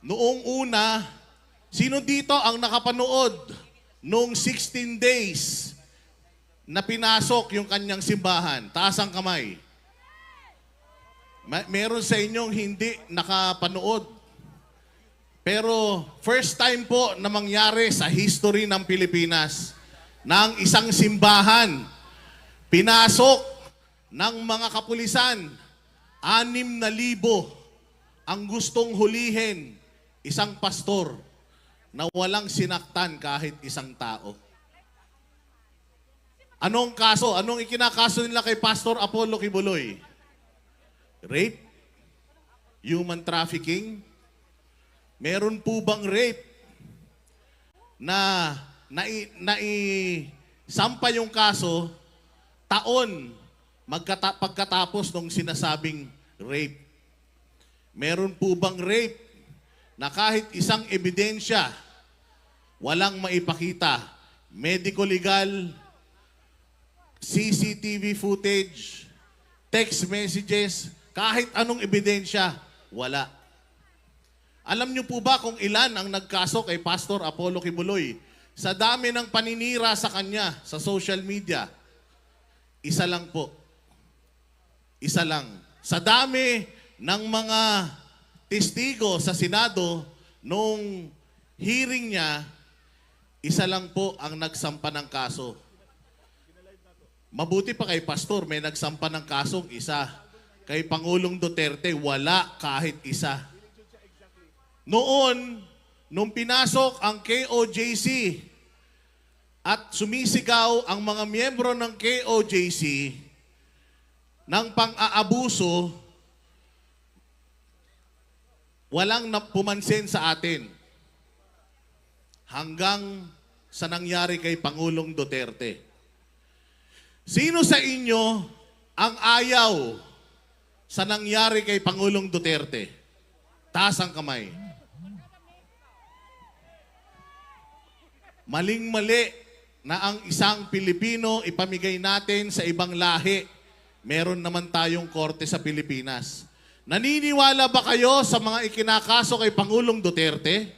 Noong una, sino dito ang nakapanood noong 16 days na pinasok yung kanyang simbahan? Taas ang kamay. Meron sa inyong hindi nakapanood. Pero first time po na mangyari sa history ng Pilipinas na ang isang simbahan pinasok ng mga kapulisan, 6,000 ang gustong hulihin isang pastor na walang sinaktan kahit isang tao. Anong kaso? Anong ikinakaso nila kay Pastor Apollo Kibuloy? Rape? Human trafficking? Meron po bang rape na sampa yung kaso taon pagkatapos ng sinasabing rape? Meron po bang rape na kahit isang ebidensya walang maipakita? Medico-legal, CCTV footage, text messages, kahit anong ebidensya, wala. Alam niyo po ba kung ilan ang nagkaso kay Pastor Apollo Kibuloy? Sa dami ng paninira sa kanya sa social media, isa lang po. Isa lang. Sa dami ng mga testigo sa Senado nung hearing niya, isa lang po ang nagsampa ng kaso. Mabuti pa kay Pastor, may nagsampa ng kasong isa. Kay Pangulong Duterte, wala kahit isa. Noon, nung pinasok ang KOJC at sumisigaw ang mga miyembro ng KOJC ng pang-aabuso, walang pumansin sa atin. Hanggang sa nangyari kay Pangulong Duterte. Sino sa inyo ang ayaw sa nangyari kay Pangulong Duterte? Taas ang kamay. Maling-mali na ang isang Pilipino ipamigay natin sa ibang lahi. Meron naman tayong korte sa Pilipinas. Naniniwala ba kayo sa mga ikinakaso kay Pangulong Duterte?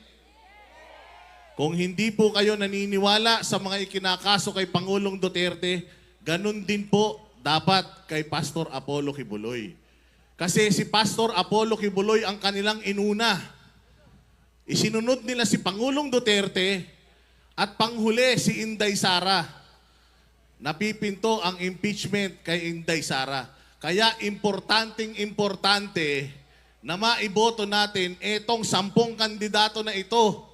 Kung hindi po kayo naniniwala sa mga ikinakaso kay Pangulong Duterte, ganun din po dapat kay Pastor Apollo Kibuloy. Kasi si Pastor Apollo Kibuloy ang kanilang inuna. Isinunod nila si Pangulong Duterte at panghuli si Inday Sara. Napipinto ang impeachment kay Inday Sara. Kaya importante na maiboto natin itong 10 kandidato na ito